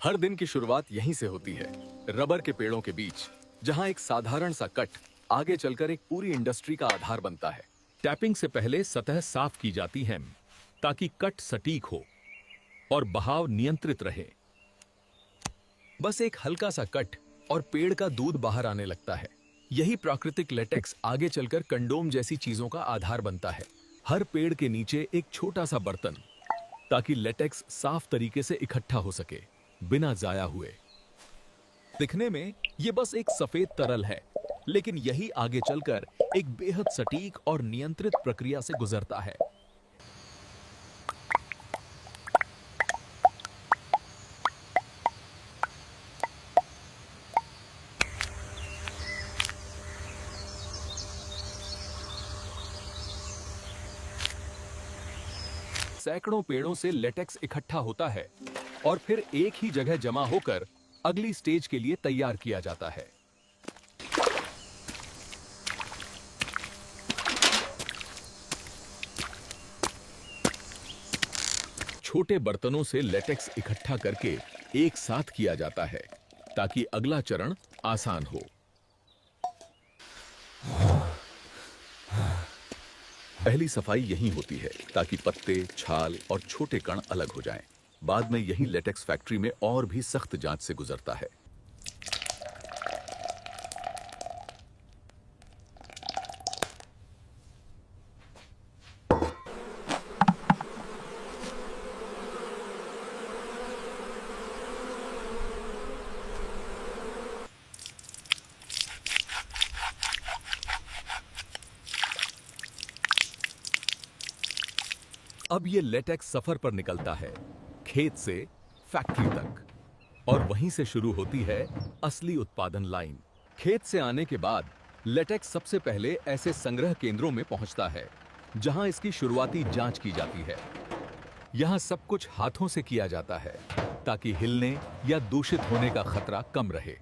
हर दिन की शुरुआत यहीं से होती है, रबर के पेड़ों के बीच, जहां एक साधारण सा कट आगे चलकर एक पूरी इंडस्ट्री का आधार बनता है। टैपिंग से पहले सतह साफ की जाती है ताकि कट सटीक हो और बहाव नियंत्रित रहे। बस एक हल्का सा कट और पेड़ का दूध बाहर आने लगता है। यही प्राकृतिक लेटेक्स आगे चलकर कंडोम जैसी चीजों का आधार बनता है। हर पेड़ के नीचे एक छोटा सा बर्तन, ताकि लेटेक्स साफ तरीके से इकट्ठा हो सके, बिना जाया हुए। दिखने में ये बस एक सफेद तरल है, लेकिन यही आगे चलकर एक बेहद सटीक और नियंत्रित प्रक्रिया से गुजरता है। सैकड़ों पेड़ों से लेटेक्स इकट्ठा होता है और फिर एक ही जगह जमा होकर अगली स्टेज के लिए तैयार किया जाता है। छोटे बर्तनों से लेटेक्स इकट्ठा करके एक साथ किया जाता है ताकि अगला चरण आसान हो। पहली सफाई यहीं होती है ताकि पत्ते, छाल और छोटे कण अलग हो जाएं। बाद में यही लेटेक्स फैक्ट्री में और भी सख्त जांच से गुजरता है। अब ये लेटेक्स सफर पर निकलता है, खेत से फैक्ट्री तक, और वहीं से शुरू होती है असली उत्पादन लाइन। खेत से आने के बाद लेटेक्स सबसे पहले ऐसे संग्रह केंद्रों में पहुंचता है, जहां इसकी शुरुआती जांच की जाती है। यहां सब कुछ हाथों से किया जाता है ताकि हिलने या दूषित होने का खतरा कम रहे।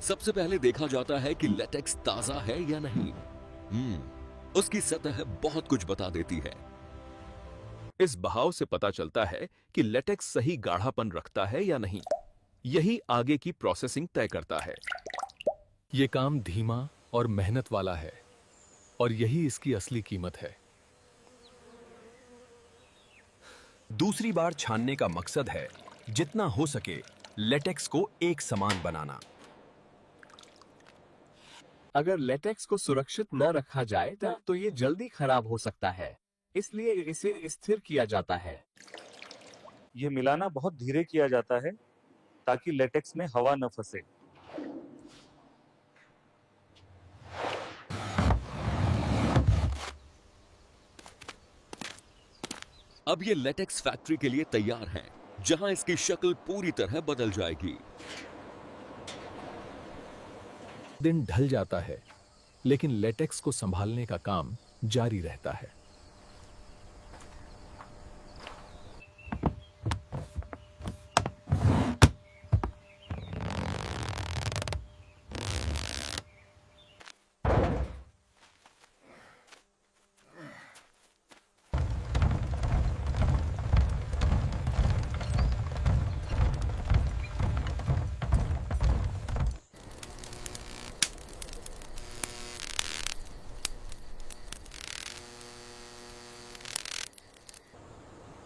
सबसे पहले देखा जाता है कि लेटेक्स ताजा है या नहीं। उसकी सतह बहुत कुछ बता देती है। इस बहाव से पता चलता है कि लेटेक्स सही गाढ़ापन रखता है या नहीं। यही आगे की प्रोसेसिंग तय करता है। यह काम धीमा और मेहनत वाला है, और यही इसकी असली कीमत है। दूसरी बार छानने का मकसद है जितना हो सके लेटेक्स को एक समान बनाना। अगर लेटेक्स को सुरक्षित न रखा जाए तो ये जल्दी खराब हो सकता है, इसलिए इसे स्थिर किया जाता है। ये मिलाना बहुत धीरे किया जाता है ताकि लेटेक्स में हवा न फंसे। अब ये लेटेक्स फैक्ट्री के लिए तैयार है, जहां इसकी शक्ल पूरी तरह बदल जाएगी। दिन ढल जाता है, लेकिन लेटेक्स को संभालने का काम जारी रहता है।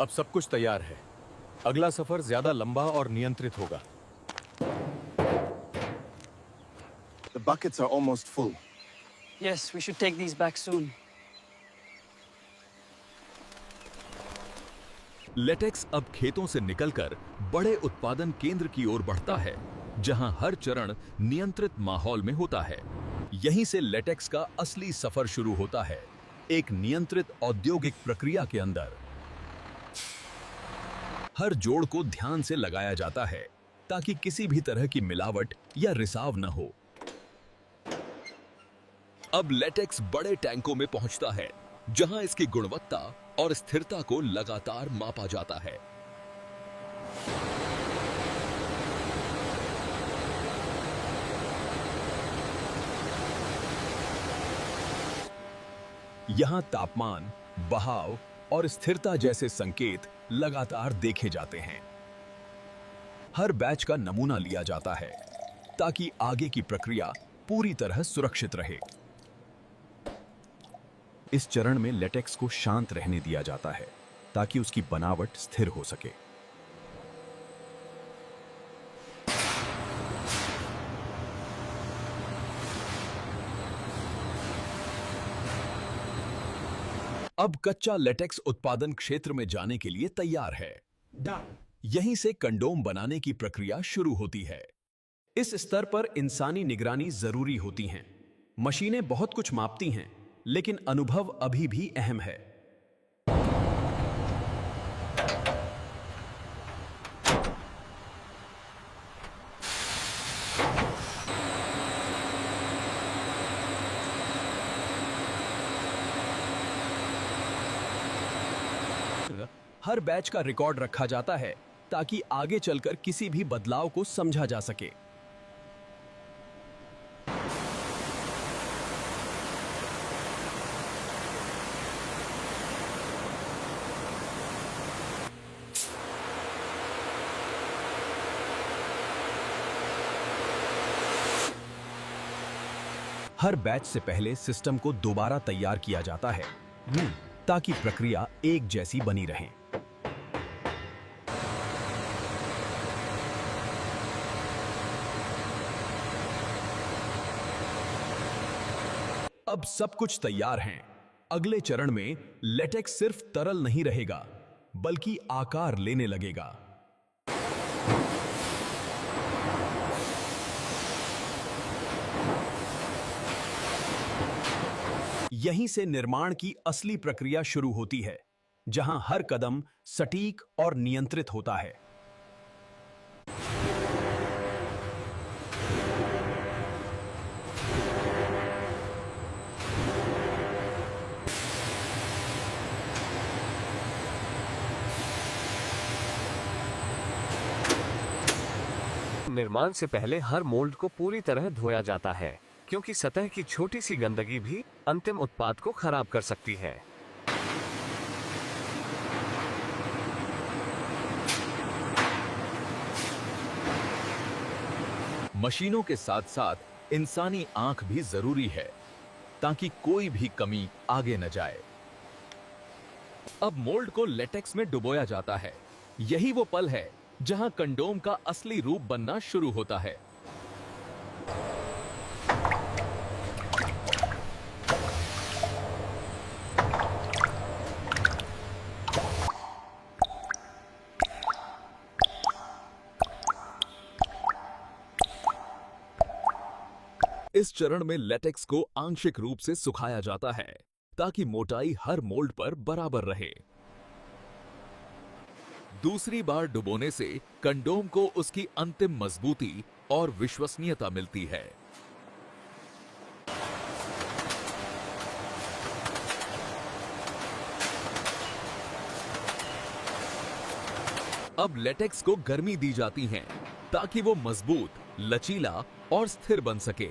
अब सब कुछ तैयार है। अगला सफर ज्यादा लंबा और नियंत्रित होगा। The buckets are almost full. Yes, we should take these back soon. Latex अब खेतों से निकलकर बड़े उत्पादन केंद्र की ओर बढ़ता है, जहां हर चरण नियंत्रित माहौल में होता है। यहीं से लेटेक्स का असली सफर शुरू होता है, एक नियंत्रित औद्योगिक प्रक्रिया के अंदर। हर जोड़ को ध्यान से लगाया जाता है ताकि किसी भी तरह की मिलावट या रिसाव न हो। अब लेटेक्स बड़े टैंकों में पहुंचता है, जहां इसकी गुणवत्ता और स्थिरता को लगातार मापा जाता है। यहां तापमान, बहाव और स्थिरता जैसे संकेत लगातार देखे जाते हैं। हर बैच का नमूना लिया जाता है ताकि आगे की प्रक्रिया पूरी तरह सुरक्षित रहे। इस चरण में लेटेक्स को शांत रहने दिया जाता है ताकि उसकी बनावट स्थिर हो सके। अब कच्चा लेटेक्स उत्पादन क्षेत्र में जाने के लिए तैयार है। यहीं से कंडोम बनाने की प्रक्रिया शुरू होती है। इस स्तर पर इंसानी निगरानी जरूरी होती हैं। मशीनें बहुत कुछ मापती हैं, लेकिन अनुभव अभी भी अहम है। हर बैच का रिकॉर्ड रखा जाता है ताकि आगे चलकर किसी भी बदलाव को समझा जा सके। हर बैच से पहले सिस्टम को दोबारा तैयार किया जाता है ताकि प्रक्रिया एक जैसी बनी रहे। अब सब कुछ तैयार हैं। अगले चरण में लेटेक्स सिर्फ तरल नहीं रहेगा, बल्कि आकार लेने लगेगा। यहीं से निर्माण की असली प्रक्रिया शुरू होती है, जहां हर कदम सटीक और नियंत्रित होता है। निर्माण से पहले हर मोल्ड को पूरी तरह धोया जाता है, क्योंकि सतह की छोटी सी गंदगी भी अंतिम उत्पाद को खराब कर सकती है। मशीनों के साथ साथ इंसानी आंख भी जरूरी है ताकि कोई भी कमी आगे न जाए। अब मोल्ड को लेटेक्स में डुबोया जाता है। यही वो पल है जहां कंडोम का असली रूप बनना शुरू होता है। इस चरण में लेटेक्स को आंशिक रूप से सुखाया जाता है ताकि मोटाई हर मोल्ड पर बराबर रहे। दूसरी बार डुबोने से कंडोम को उसकी अंतिम मजबूती और विश्वसनीयता मिलती है। अब लेटेक्स को गर्मी दी जाती है ताकि वो मजबूत, लचीला और स्थिर बन सके।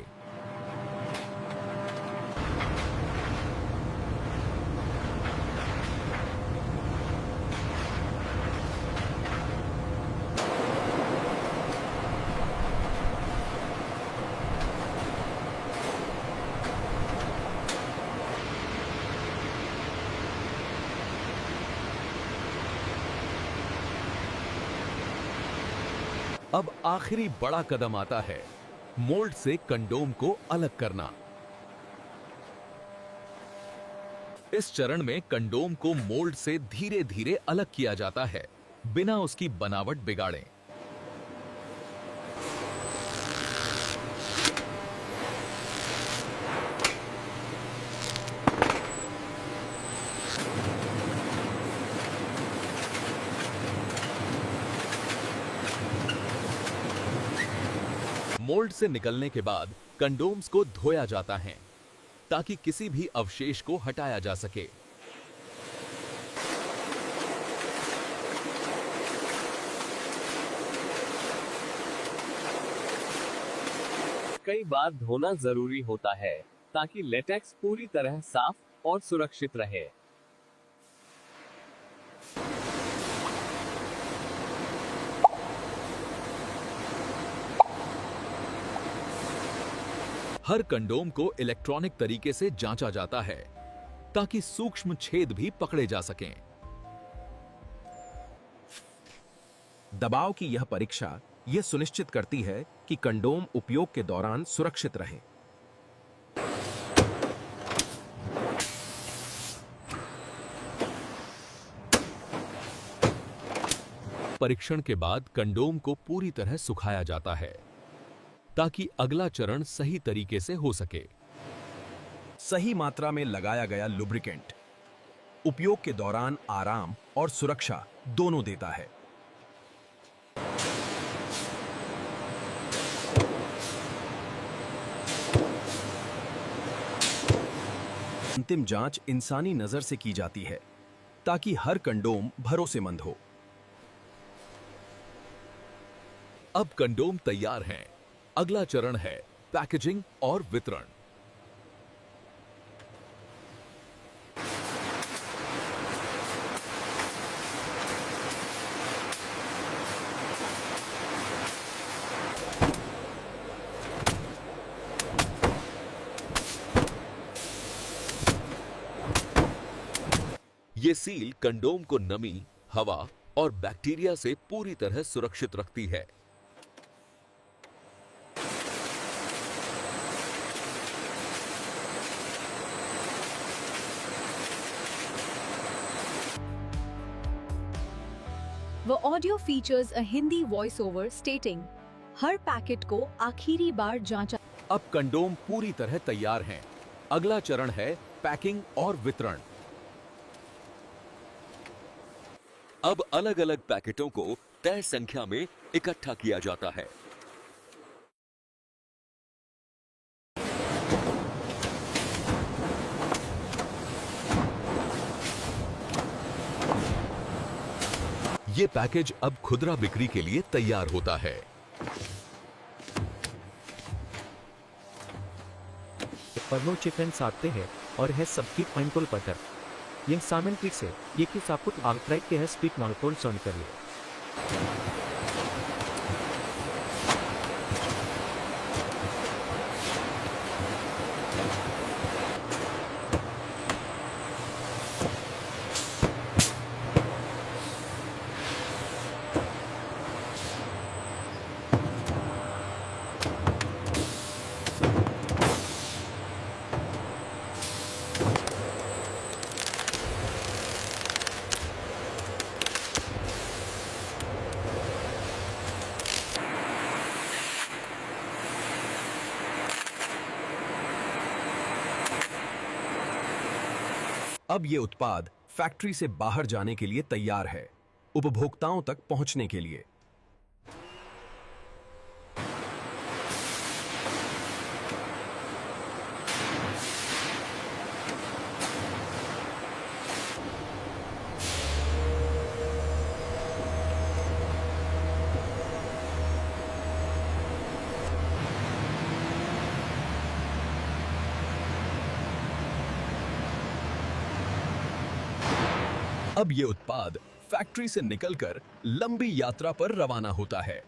अब आखिरी बड़ा कदम आता है, मोल्ड से कंडोम को अलग करना। इस चरण में कंडोम को मोल्ड से धीरे धीरे अलग किया जाता है, बिना उसकी बनावट बिगाड़े। मोल्ड से निकलने के बाद कंडोम्स को धोया जाता है ताकि किसी भी अवशेष को हटाया जा सके। कई बार धोना जरूरी होता है ताकि लेटेक्स पूरी तरह साफ और सुरक्षित रहे। हर कंडोम को इलेक्ट्रॉनिक तरीके से जांचा जाता है ताकि सूक्ष्म छेद भी पकड़े जा सकें। दबाव की यह परीक्षा यह सुनिश्चित करती है कि कंडोम उपयोग के दौरान सुरक्षित रहे। परीक्षण के बाद कंडोम को पूरी तरह सुखाया जाता है ताकि अगला चरण सही तरीके से हो सके। सही मात्रा में लगाया गया लुब्रिकेंट उपयोग के दौरान आराम और सुरक्षा दोनों देता है। अंतिम जांच इंसानी नजर से की जाती है ताकि हर कंडोम भरोसेमंद हो। अब कंडोम तैयार हैं। अगला चरण है पैकेजिंग और वितरण। ये सील कंडोम को नमी, हवा और बैक्टीरिया से पूरी तरह सुरक्षित रखती है। The audio features a Hindi voiceover stating, her packet को आखिरी बार जांचा। अब कंडोम पूरी तरह तैयार हैं। अगला चरण है पैकिंग और वितरण। अब अलग-अलग पैकेटों को तय संख्या में इकट्ठा किया जाता है। ये पैकेज अब खुदरा बिक्री के लिए तैयार होता है। पर्नो चिकन साधते हैं और है सबकी पंटोल पटर। यह सामान ट्रिक्स है, ये कि सापुट आउटराइट के है स्पीड मार्कोल सोन करिए। अब ये उत्पाद फैक्ट्री से बाहर जाने के लिए तैयार है, उपभोक्ताओं तक पहुंचने के लिए। अब ये उत्पाद फैक्ट्री से निकलकर लंबी यात्रा पर रवाना होता है।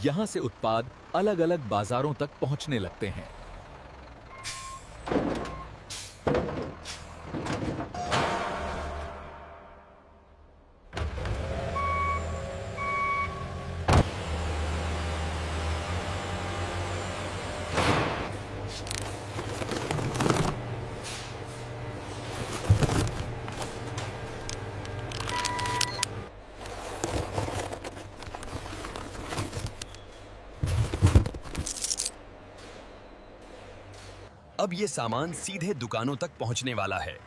यहां से उत्पाद अलग अलग बाजारों तक पहुंचने लगते हैं। अब ये सामान सीधे दुकानों तक पहुंचने वाला है।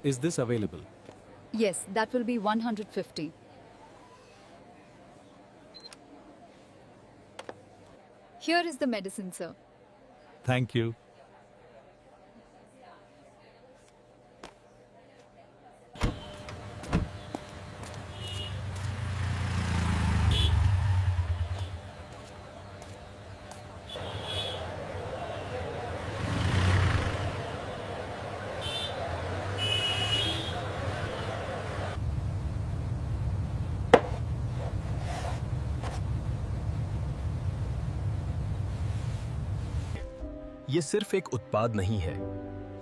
Is this available? Yes, that will be 150. Here is the medicine, sir. Thank you. ये सिर्फ एक उत्पाद नहीं है,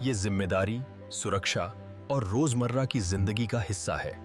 ये जिम्मेदारी, सुरक्षा और रोजमर्रा की जिंदगी का हिस्सा है।